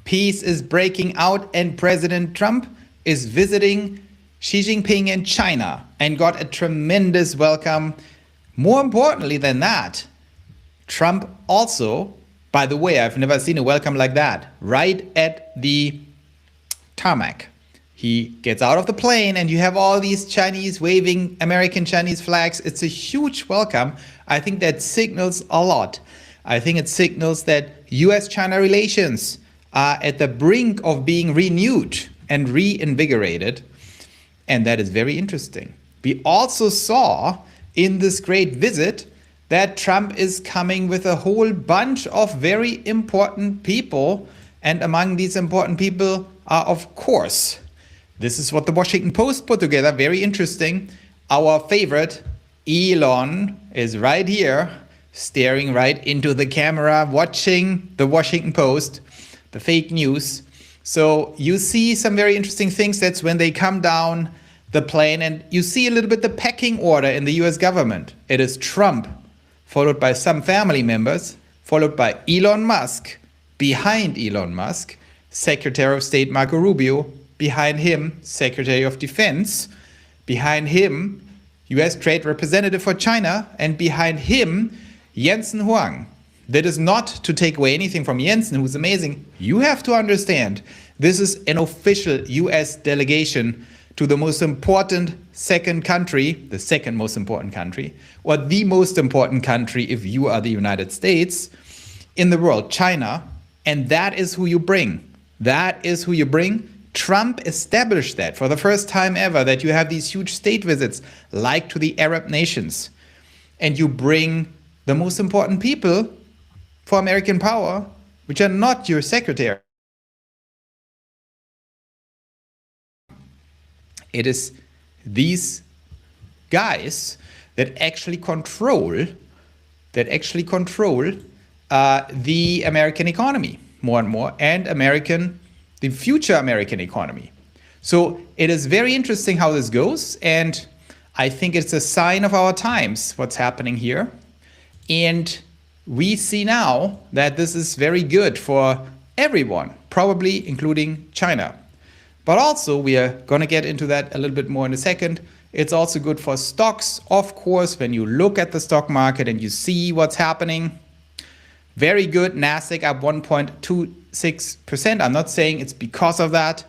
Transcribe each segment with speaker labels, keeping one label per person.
Speaker 1: peace is breaking out, and President Trump is visiting Xi Jinping in China and got a tremendous welcome. More importantly than that, Trump also, by the way, I've never seen a welcome like that, right at the tarmac. He gets out of the plane and you have all these Chinese waving American Chinese flags. It's a huge welcome. I think that signals a lot. I think it signals that US-China relations are at the brink of being renewed and reinvigorated. And that is very interesting. We also saw in this great visit that Trump is coming with a whole bunch of very important people. And among these important people are, of course, this is what the Washington Post put together, very interesting. Our favorite, Elon, is right here, staring right into the camera, watching the Washington Post, the fake news. So you see some very interesting things. That's when they come down the plane and you see a little bit the pecking order in the US government. It is Trump, followed by some family members, followed by Elon Musk, behind Elon Musk, Secretary of State Marco Rubio, behind him, Secretary of Defense, behind him, US Trade Representative for China, and behind him, Jensen Huang. That is not to take away anything from Jensen, who's amazing. You have to understand, this is an official US delegation to the most important second country, the second most important country, or the most important country if you are the United States in the world, China. And that is who you bring. That is who you bring. Trump established that for the first time ever, that you have these huge state visits like to the Arab nations, and you bring the most important people for American power, which are not your secretary. It is these guys that actually control the American economy more and more, and the future American economy. So it is very interesting how this goes, and I think it's a sign of our times, what's happening here. And we see now that this is very good for everyone, probably including China. But also, we are going to get into that a little bit more in a second. It's also good for stocks, of course, when you look at the stock market and you see what's happening. Very good, Nasdaq up 1.26%. I'm not saying it's because of that,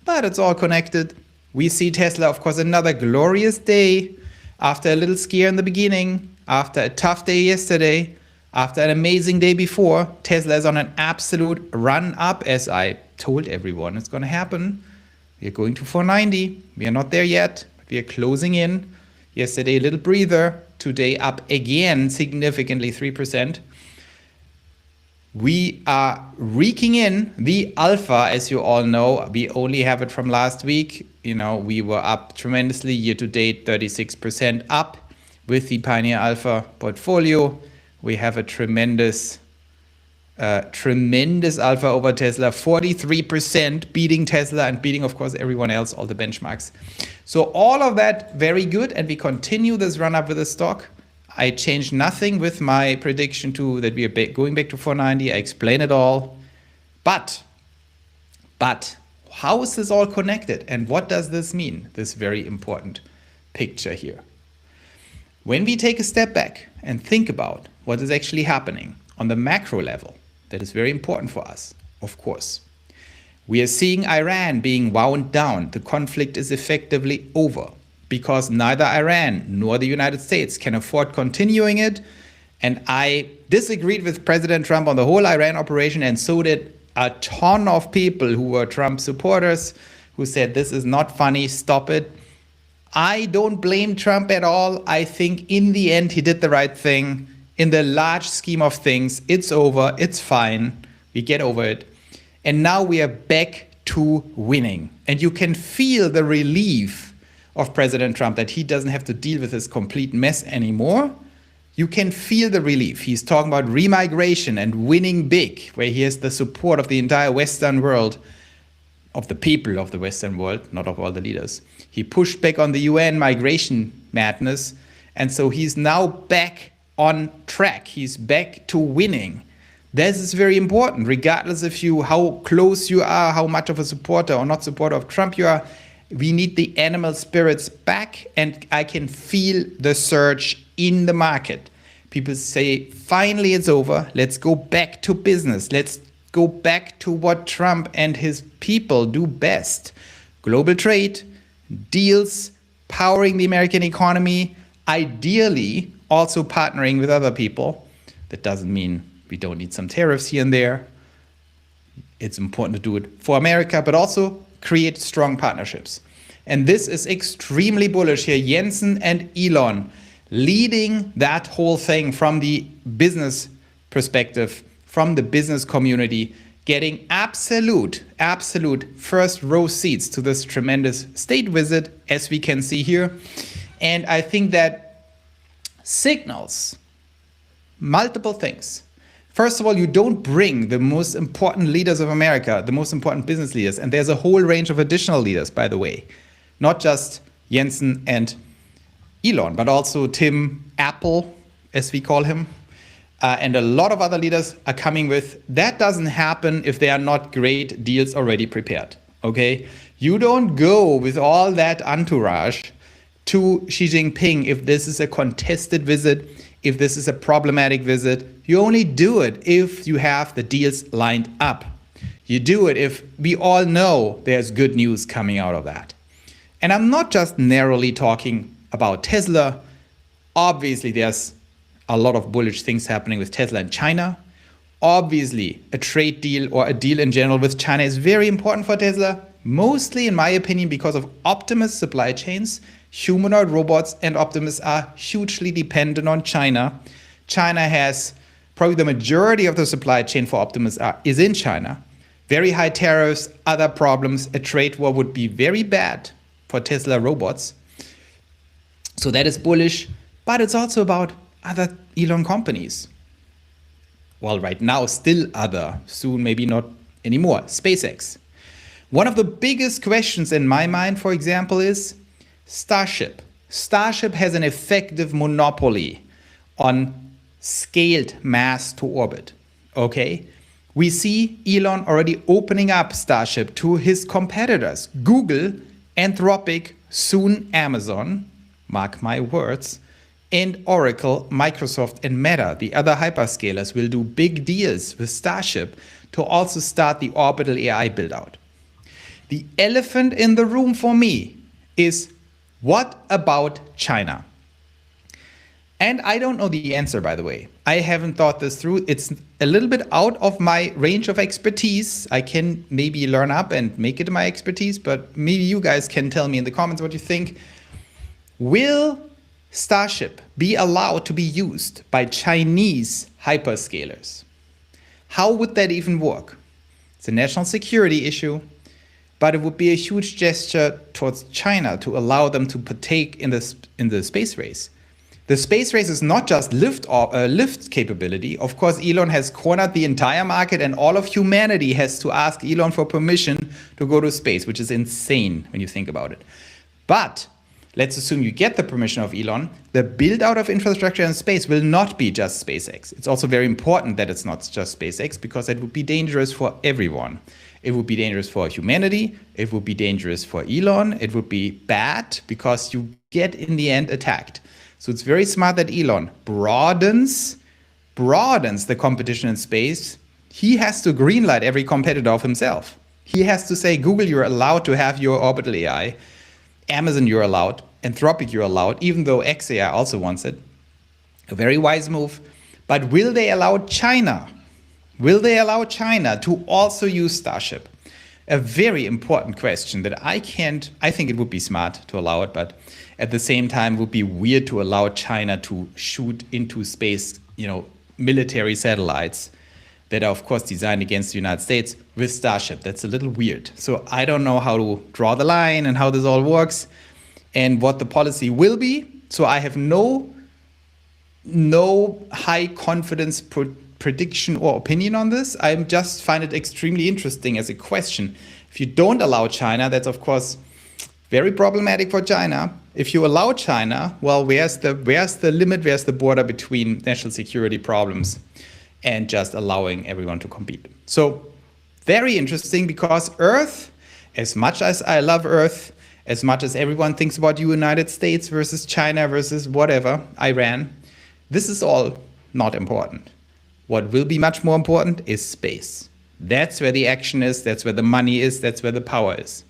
Speaker 1: but it's all connected. We see Tesla, of course, another glorious day after a little scare in the beginning, after a tough day yesterday, after an amazing day before. Tesla is on an absolute run up, as I told everyone it's going to happen. We are going to 490. We are not there yet, but we are closing in. Yesterday, a little breather. Today, up again, significantly 3%. We are reeking in the alpha, as you all know. We only have it from last week. You know, we were up tremendously year to date, 36% up with the Pioneer Alpha portfolio. We have a tremendous alpha over Tesla, 43%, beating Tesla and beating, of course, everyone else, all the benchmarks. So all of that very good, and we continue this run up with the stock. I changed nothing with my prediction that we are going back to 490. I explain it all. But how is this all connected? And what does this mean? This very important picture here. When we take a step back and think about what is actually happening on the macro level, that is very important for us, of course. We are seeing Iran being wound down. The conflict is effectively over, because neither Iran nor the United States can afford continuing it. And I disagreed with President Trump on the whole Iran operation, and so did a ton of people who were Trump supporters, who said, this is not funny, stop it. I don't blame Trump at all. I think in the end, he did the right thing. In the large scheme of things, it's over, it's fine, we get over it. And now we are back to winning. And you can feel the relief of President Trump that he doesn't have to deal with this complete mess anymore. You can feel the relief. He's talking about remigration and winning big, where he has the support of the entire Western world, of the people of the Western world, not of all the leaders. He pushed back on the UN migration madness. And so he's now back on track. He's back to winning. This is very important, regardless of how close you are, how much of a supporter or not supporter of Trump you are. We need the animal spirits back, and I can feel the surge in the market. People say, finally it's over. Let's go back to business. Let's go back to what Trump and his people do best. Global trade, deals, powering the American economy, ideally also partnering with other people. That doesn't mean we don't need some tariffs here and there. It's important to do it for America, but also create strong partnerships. And this is extremely bullish here. Jensen and Elon leading that whole thing from the business perspective, from the business community, getting absolute first row seats to this tremendous state visit, as we can see here. And I think that signals multiple things. First of all, you don't bring the most important leaders of America, the most important business leaders, and there's a whole range of additional leaders, by the way, not just Jensen and Elon, but also Tim Apple, as we call him, and a lot of other leaders are coming with. That doesn't happen if there are not great deals already prepared, okay? You don't go with all that entourage to Xi Jinping if this is a contested visit, if this is a problematic visit. You only do it if you have the deals lined up. You do it if we all know there's good news coming out of that. And I'm not just narrowly talking about Tesla. Obviously, there's a lot of bullish things happening with Tesla in China. Obviously, a trade deal or a deal in general with China is very important for Tesla, mostly in my opinion because of Optimus supply chains. Humanoid robots and Optimus are hugely dependent on China. China has probably the majority of the supply chain for Optimus is in China. Very high tariffs, other problems. A trade war would be very bad for Tesla robots. So that is bullish, but it's also about other Elon companies. Well, right now, still other, soon maybe not anymore. SpaceX. One of the biggest questions in my mind, for example, is Starship. Starship has an effective monopoly on scaled mass to orbit, okay? We see Elon already opening up Starship to his competitors, Google, Anthropic, soon Amazon, mark my words, and Oracle, Microsoft, and Meta, the other hyperscalers, will do big deals with Starship to also start the orbital AI build-out. The elephant in the room for me is, what about China? And I don't know the answer, by the way. I haven't thought this through. It's a little bit out of my range of expertise. I can maybe learn up and make it my expertise, but maybe you guys can tell me in the comments what you think. Will Starship be allowed to be used by Chinese hyperscalers? How would that even work? It's a national security issue, but it would be a huge gesture towards China to allow them to partake in the space race. The space race is not just lift capability. Of course, Elon has cornered the entire market, and all of humanity has to ask Elon for permission to go to space, which is insane when you think about it. But let's assume you get the permission of Elon. The build out of infrastructure in space will not be just SpaceX. It's also very important that it's not just SpaceX, because it would be dangerous for everyone. It would be dangerous for humanity. It would be dangerous for Elon. It would be bad because you get in the end attacked. So it's very smart that Elon broadens the competition in space. He has to greenlight every competitor of himself. He has to say, Google, you're allowed to have your orbital AI. Amazon, you're allowed. Anthropic, you're allowed, even though xAI also wants it. A very wise move. But will they allow China? Will they allow China to also use Starship? A very important question that I think it would be smart to allow it, but at the same time, it would be weird to allow China to shoot into space, military satellites that are, of course, designed against the United States with Starship. That's a little weird. So I don't know how to draw the line and how this all works and what the policy will be. So I have no high confidence prediction or opinion on this. I just find it extremely interesting as a question. If you don't allow China, that's of course very problematic for China. If you allow China, well, where's the limit? Where's the border between national security problems and just allowing everyone to compete. So very interesting, because Earth, as much as I love Earth, as much as everyone thinks about United States versus China versus whatever, Iran, this is all not important. What will be much more important is space. That's where the action is, that's where the money is, that's where the power is.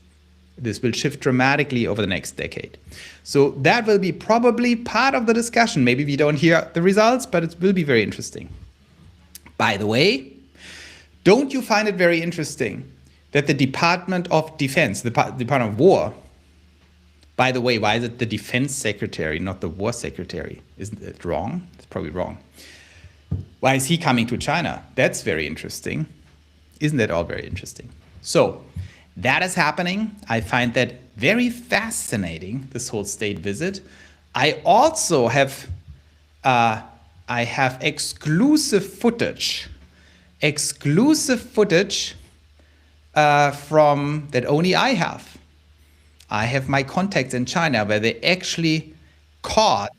Speaker 1: This will shift dramatically over the next decade. So that will be probably part of the discussion. Maybe we don't hear the results, but it will be very interesting. By the way, don't you find it very interesting that the Department of Defense, the Department of War, by the way, why is it the Defense Secretary, not the War Secretary? Isn't it wrong? It's probably wrong. Why is he coming to China? That's very interesting. Isn't that all very interesting? So that is happening. I find that very fascinating, this whole state visit. I also have exclusive footage from that only I have. I have my contacts in China where they actually caught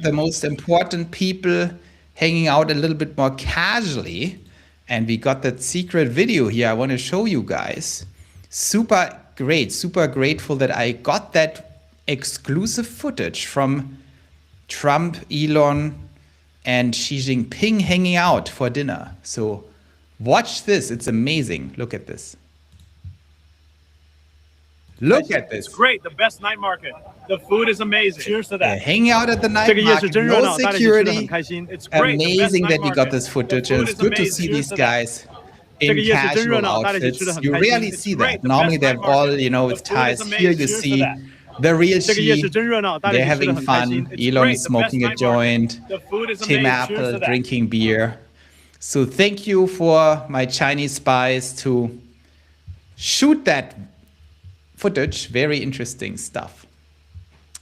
Speaker 1: the most important people hanging out a little bit more casually. And we got that secret video here. I want to show you guys. Super great, super grateful that I got that exclusive footage from Trump, Elon, and Xi Jinping hanging out for dinner. So watch this. It's amazing. Look at this. Look at this.
Speaker 2: It's great. The best night market. The food is amazing. Cheers to that.
Speaker 1: Hanging out at the night market, no security. It's amazing that you got this footage, and it's good to see these guys in casual outfits. You rarely see that. Normally they're all, with ties. Here you see the real Xi. They're having fun. Elon is smoking a joint. Tim Apple drinking beer. So thank you for my Chinese spies to shoot that footage. Very interesting stuff.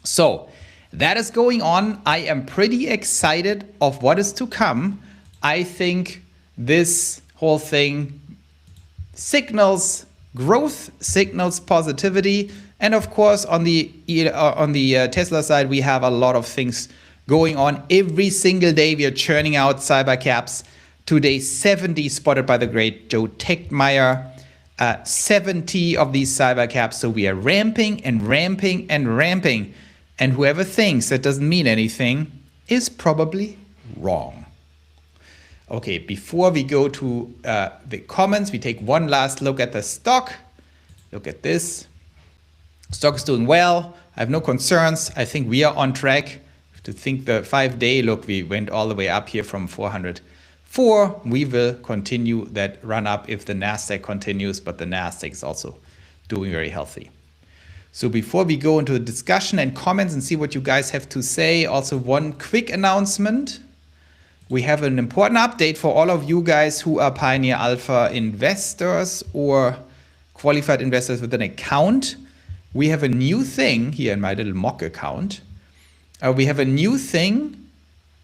Speaker 1: So that is going on. I am pretty excited of what is to come. I think this whole thing signals growth, signals positivity, and of course on the Tesla side we have a lot of things going on. Every single day we are churning out cyber caps. Today 70 spotted by the great Joe Techmeyer. 70 of these cyber caps. So we are ramping and ramping and ramping. And whoever thinks that doesn't mean anything is probably wrong. Okay, before we go to the comments, we take one last look at the stock. Look at this. Stock is doing well. I have no concerns. I think we are on track. To think the 5-day look, we went all the way up here from 404. We will continue that run up if the NASDAQ continues, but the NASDAQ is also doing very healthy. So before we go into the discussion and comments and see what you guys have to say, also one quick announcement. We have an important update for all of you guys who are Pioneer Alpha investors or qualified investors with an account. We have a new thing here in my little mock account. We have a new thing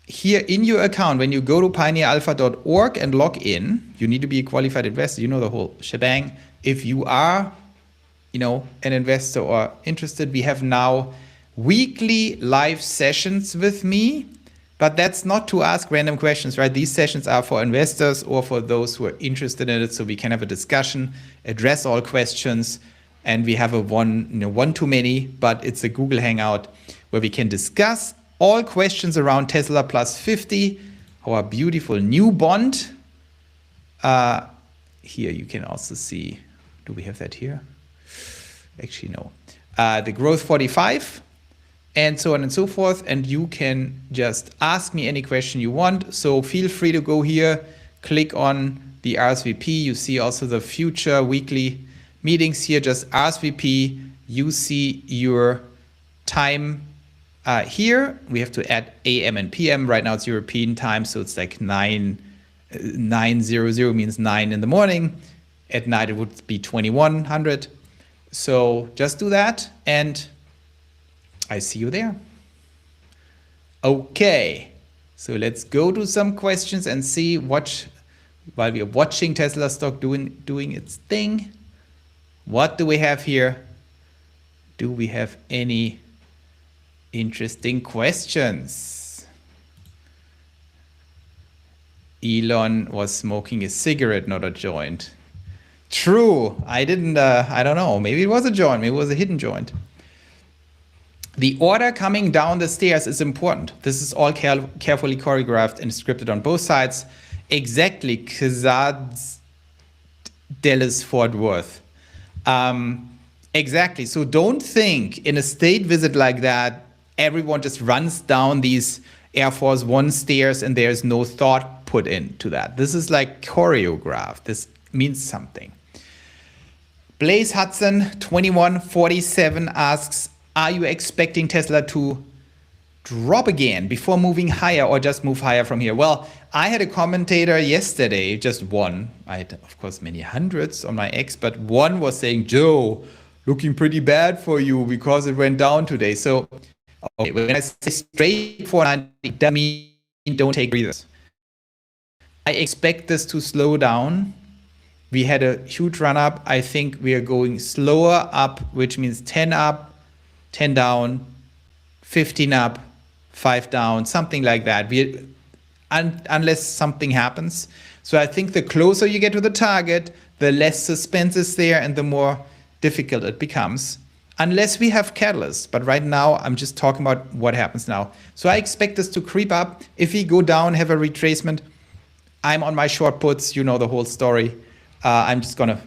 Speaker 1: here in your account. When you go to pioneeralpha.org and log in, you need to be a qualified investor. You know the whole shebang. If you are, an investor or interested, we have now weekly live sessions with me, but that's not to ask random questions, right? These sessions are for investors or for those who are interested in it, so we can have a discussion, address all questions, and we have a one too many, but it's a Google Hangout where we can discuss all questions around Tesla Plus 50, our beautiful new bond. Here you can also see, do we have that here? Actually, no. The Growth 45, and so on and so forth. And you can just ask me any question you want. So feel free to go here, click on the RSVP. You see also the future weekly meetings here, just RSVP. You see your time here. We have to add AM and PM. Right now it's European time, so it's like 900 means 9 in the morning. At night it would be 2100. So just do that, and I see you there. Okay, so let's go to some questions and see what, while we are watching Tesla stock doing its thing, what do we have here? Do we have any interesting questions? Elon was smoking a cigarette, not a joint. True. I didn't, I don't know. Maybe it was a joint. Maybe it was a hidden joint. The order coming down the stairs is important. This is all carefully choreographed and scripted on both sides. Exactly. Kazad's Dallas Fort Worth. Exactly. So don't think in a state visit like that, everyone just runs down these Air Force One stairs and there's no thought put into that. This is like choreographed. This means something. Blaze Hudson 2147 asks, are you expecting Tesla to drop again before moving higher or just move higher from here? Well, I had a commentator yesterday, just one. I had, of course, many hundreds on my X, but one was saying, Joe, looking pretty bad for you because it went down today. So, okay, when I say straight 490, that means don't take breathers. I expect this to slow down. We had a huge run up. I think we are going slower up, which means 10 up, 10 down, 15 up, 5 down, something like that. Unless something happens. So I think the closer you get to the target, the less suspense is there and the more difficult it becomes. Unless we have catalysts. But right now, I'm just talking about what happens now. So I expect this to creep up. If we go down, have a retracement, I'm on my short puts. You know the whole story. I'm just going to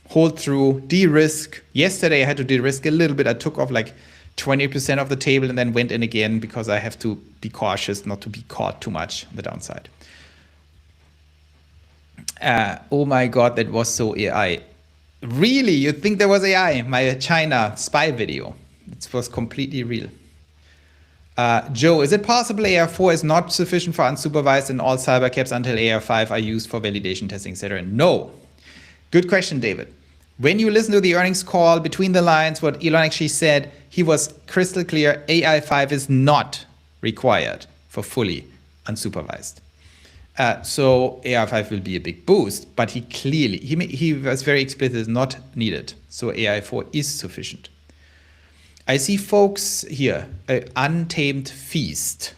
Speaker 1: hold through, de-risk. Yesterday, I had to de-risk a little bit. I took off like 20% of the table and then went in again because I have to be cautious not to be caught too much on the downside. Oh my God, that was so AI. Really? You think there was AI? My China spy video. It was completely real. Joe, is it possible AR4 is not sufficient for unsupervised and all cyber caps until AR5 are used for validation testing, etc.? No. Good question, David. When you listen to the earnings call, between the lines, what Elon actually said, he was crystal clear. AI5 is not required for fully unsupervised. So AI5 will be a big boost, but he was very explicit, it's not needed. So AI4 is sufficient. I see folks here, Untamed Feast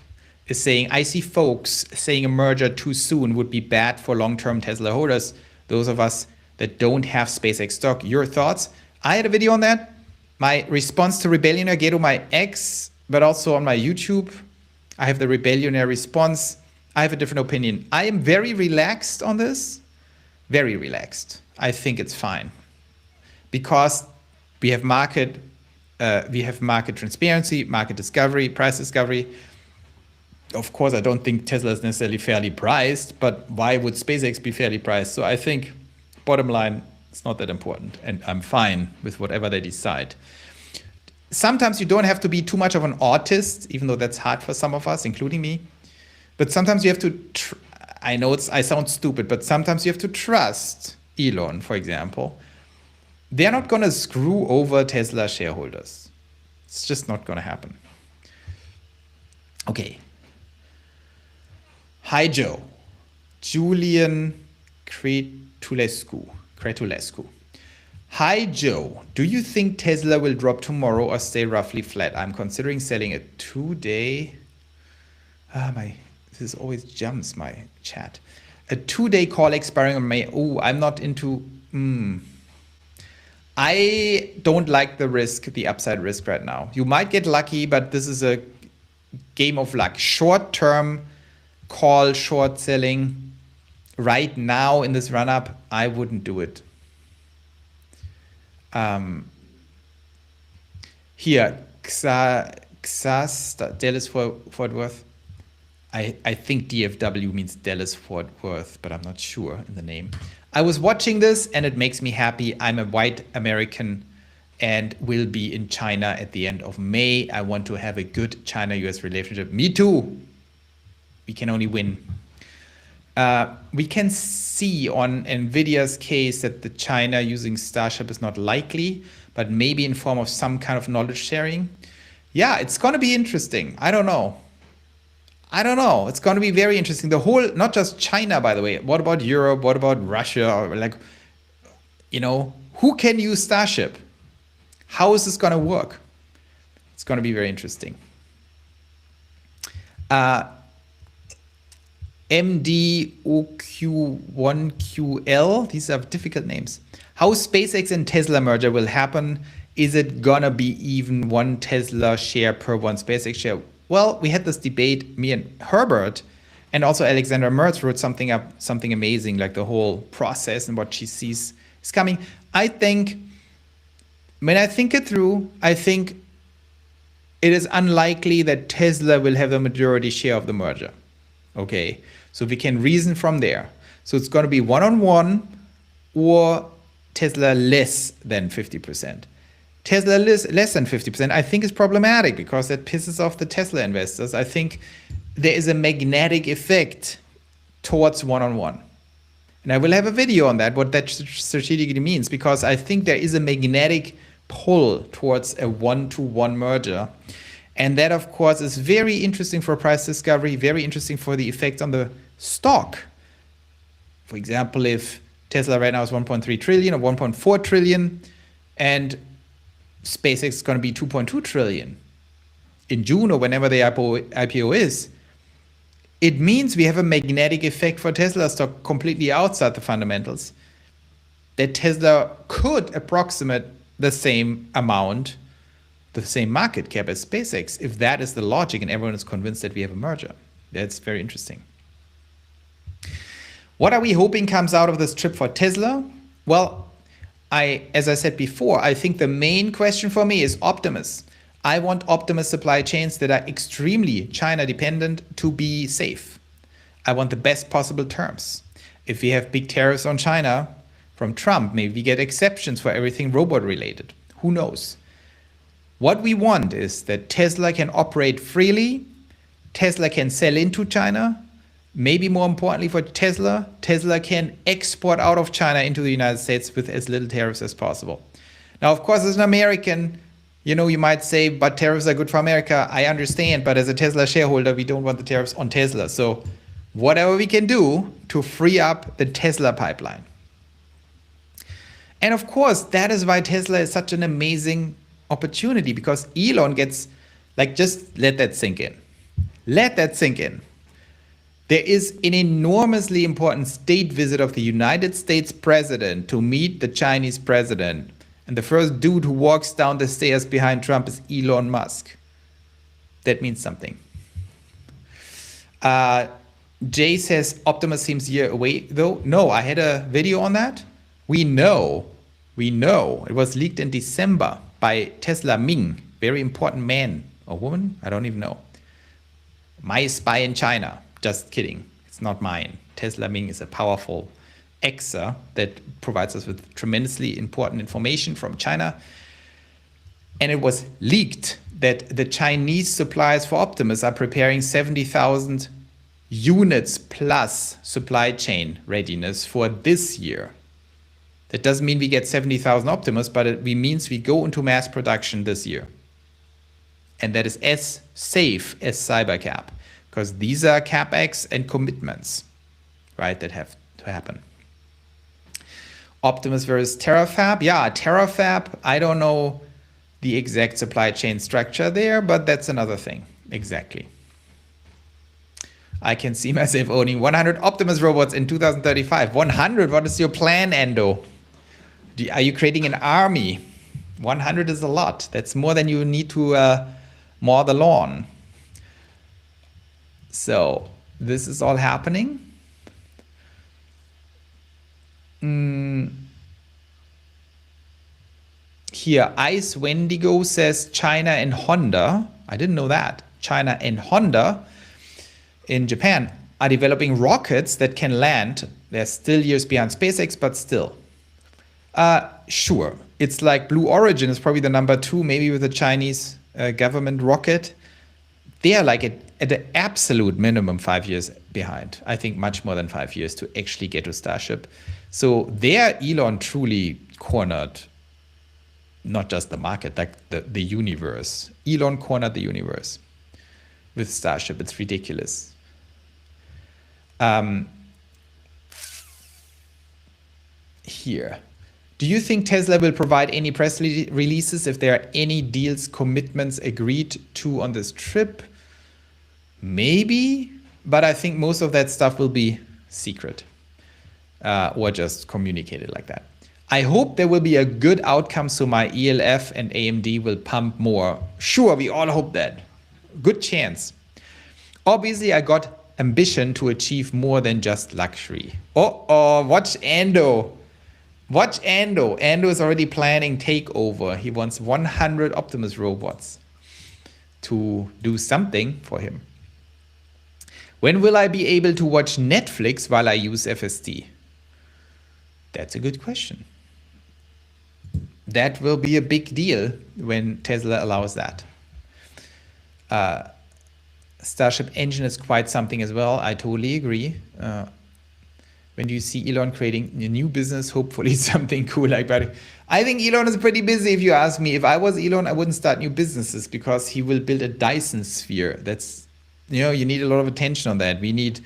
Speaker 1: is saying, I see folks saying a merger too soon would be bad for long-term Tesla holders. Those of us that don't have SpaceX stock. Your thoughts? I had a video on that. My response to Rebellionaire, get on my X, but also on my YouTube. I have the Rebellionaire response. I have a different opinion. I am very relaxed on this. Very relaxed. I think it's fine. Because we have market transparency, market discovery, price discovery. Of course, I don't think Tesla is necessarily fairly priced, but why would SpaceX be fairly priced? So I think, bottom line, it's not that important, and I'm fine with whatever they decide. Sometimes you don't have to be too much of an autist, even though that's hard for some of us, including me. But sometimes you have to, I know I sound stupid, but sometimes you have to trust Elon, for example. They're not going to screw over Tesla shareholders. It's just not going to happen. Okay. Hi, Joe. Julian Cretulescu. Hi, Joe. Do you think Tesla will drop tomorrow or stay roughly flat? I'm considering selling a 2-day. This always jumps my chat. A 2-day call expiring on May. Oh, I'm not into. I don't like the risk, the upside risk right now. You might get lucky, but this is a game of luck. Short-term call, short selling. Right now in this run-up, I wouldn't do it. Here, Xas, Dallas Fort Worth. I think DFW means Dallas Fort Worth, but I'm not sure in the name. I was watching this and it makes me happy. I'm a white American and will be in China at the end of May. I want to have a good China-US relationship. Me too. We can only win. We can see on NVIDIA's case that the China using Starship is not likely, but maybe in form of some kind of knowledge sharing. Yeah, it's going to be interesting. I don't know. It's going to be very interesting. The whole, not just China, by the way. What about Europe? What about Russia? Or like, who can use Starship? How is this going to work? It's going to be very interesting. MDOQ1QL. These are difficult names. How SpaceX and Tesla merger will happen. Is it gonna be even one Tesla share per one SpaceX share? Well, we had this debate, me and Herbert, and also Alexandra Mertz wrote something amazing, like the whole process and what she sees is coming. I think, when I think it through, I think it is unlikely that Tesla will have the majority share of the merger. Okay, so we can reason from there. So it's going to be one-on-one or Tesla less than 50%. Tesla less than 50%, I think, is problematic because that pisses off the Tesla investors. I think there is a magnetic effect towards one-on-one. And I will have a video on that, what that strategically means, because I think there is a magnetic pull towards a one-to-one merger. And that, of course, is very interesting for price discovery, very interesting for the effect on the stock. For example, if Tesla right now is 1.3 trillion or 1.4 trillion, and SpaceX is going to be 2.2 trillion in June or whenever the IPO is, it means we have a magnetic effect for Tesla stock completely outside the fundamentals, that Tesla could approximate the same amount, the same market cap as SpaceX, if that is the logic and everyone is convinced that we have a merger. That's very interesting. What are we hoping comes out of this trip for Tesla? Well, as I said before, I think the main question for me is Optimus. I want Optimus supply chains that are extremely China dependent to be safe. I want the best possible terms. If we have big tariffs on China from Trump, maybe we get exceptions for everything robot related. Who knows? What we want is that Tesla can operate freely, Tesla can sell into China, maybe more importantly for Tesla, Tesla can export out of China into the United States with as little tariffs as possible. Now, of course, as an American, you might say, but tariffs are good for America. I understand, but as a Tesla shareholder, we don't want the tariffs on Tesla. So whatever we can do to free up the Tesla pipeline. And of course, that is why Tesla is such an amazing opportunity, because Elon gets, just let that sink in. Let that sink in. There is an enormously important state visit of the United States president to meet the Chinese president. And the first dude who walks down the stairs behind Trump is Elon Musk. That means something. Jay says Optimus seems a year away, though. No, I had a video on that. We know. It was leaked in December by Tesla Ming, very important man or woman, I don't even know. My spy in China. Just kidding. It's not mine. Tesla Ming is a powerful actor that provides us with tremendously important information from China. And it was leaked that the Chinese suppliers for Optimus are preparing 70,000 units plus supply chain readiness for this year. That doesn't mean we get 70,000 Optimus, but it means we go into mass production this year. And that is as safe as Cybercap, because these are CapEx and commitments, right, that have to happen. Optimus versus Terafab. Yeah, Terafab, I don't know the exact supply chain structure there, but that's another thing. Exactly. I can see myself owning 100 Optimus robots in 2035. 100, what is your plan, Endo? Are you creating an army? 100 is a lot. That's more than you need to mow the lawn. So this is all happening. Here, Ice Wendigo says China and Honda. I didn't know that. China and Honda in Japan are developing rockets that can land. They're still years behind SpaceX, but still. Sure. It's like Blue Origin is probably the number 2, maybe with the Chinese government rocket. They are like at the absolute minimum 5 years behind. I think much more than 5 years to actually get to Starship. So there, Elon truly cornered not just the market, like the universe. Elon cornered the universe with Starship. It's ridiculous. Here. Do you think Tesla will provide any press releases if there are any deals, commitments agreed to on this trip? Maybe. But I think most of that stuff will be secret or just communicated like that. I hope there will be a good outcome so my ELF and AMD will pump more. Sure, we all hope that. Good chance. Obviously, I got ambition to achieve more than just luxury. Watch Ando. Watch Ando. Ando is already planning takeover. He wants 100 Optimus robots to do something for him. When will I be able to watch Netflix while I use FSD? That's a good question. That will be a big deal when Tesla allows that. Starship engine is quite something as well. I totally agree. When you see Elon creating a new business, hopefully something cool like that. I think Elon is pretty busy, if you ask me. If I was Elon, I wouldn't start new businesses because he will build a Dyson sphere. That's, you need a lot of attention on that. We need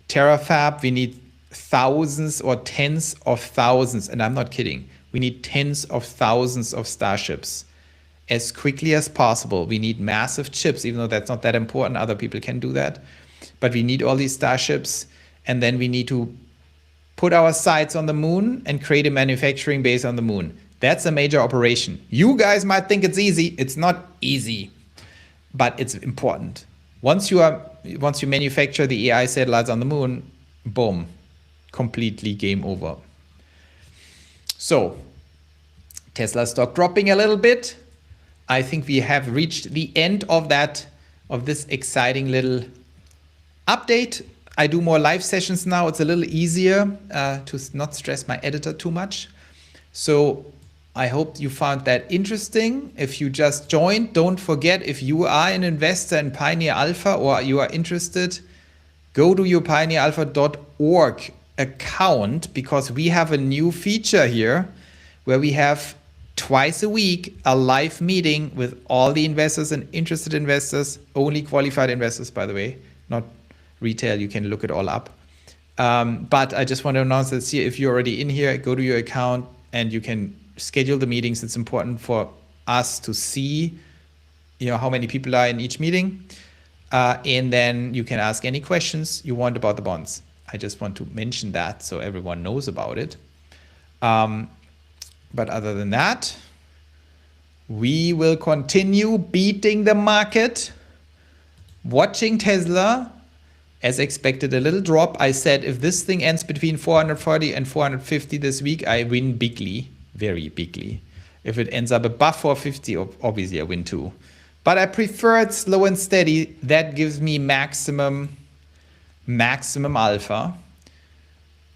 Speaker 1: terafab. We need thousands or tens of thousands. And I'm not kidding. We need tens of thousands of Starships as quickly as possible. We need massive chips, even though that's not that important. Other people can do that. But we need all these Starships. And then we need to put our sights on the moon and create a manufacturing base on the moon. That's a major operation. You guys might think it's easy. It's not easy, but it's important. Once you manufacture the AI satellites on the moon, boom, completely game over. So, Tesla stock dropping a little bit. I think we have reached the end of this exciting little update. I do more live sessions now. It's a little easier to not stress my editor too much. So I hope you found that interesting. If you just joined, don't forget, if you are an investor in Pioneer Alpha or you are interested, go to your pioneeralpha.org account, because we have a new feature here where we have twice a week a live meeting with all the investors and interested investors, only qualified investors, by the way, not retail. You can look it all up. But I just want to announce that if you're already in here, go to your account and you can schedule the meetings. It's important for us to see, how many people are in each meeting. And then you can ask any questions you want about the bonds. I just want to mention that so everyone knows about it. But other than that, we will continue beating the market, watching Tesla. As expected, a little drop. I said if this thing ends between 440 and 450 this week, I win bigly, very bigly. If it ends up above 450, obviously I win too. But I prefer it slow and steady. That gives me maximum alpha.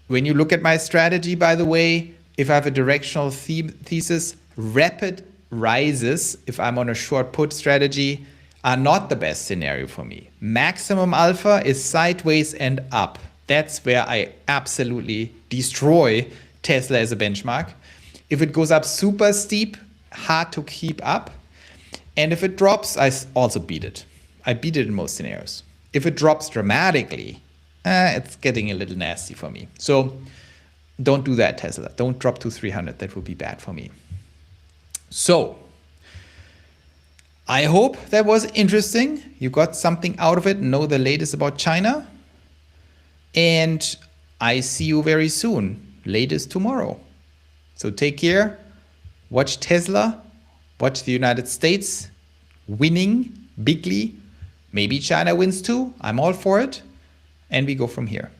Speaker 1: When you look at my strategy, by the way, if I have a directional thesis, rapid rises, if I'm on a short put strategy, are not the best scenario for me. Maximum alpha is sideways and up. That's where I absolutely destroy Tesla as a benchmark. If it goes up super steep, hard to keep up. And if it drops, I also beat it. I beat it in most scenarios. If it drops dramatically, it's getting a little nasty for me. So don't do that, Tesla. Don't drop to 300. That would be bad for me. So I hope that was interesting. You got something out of it. Know the latest about China. And I see you very soon. Latest tomorrow. So take care. Watch Tesla. Watch the United States winning bigly. Maybe China wins too. I'm all for it. And we go from here.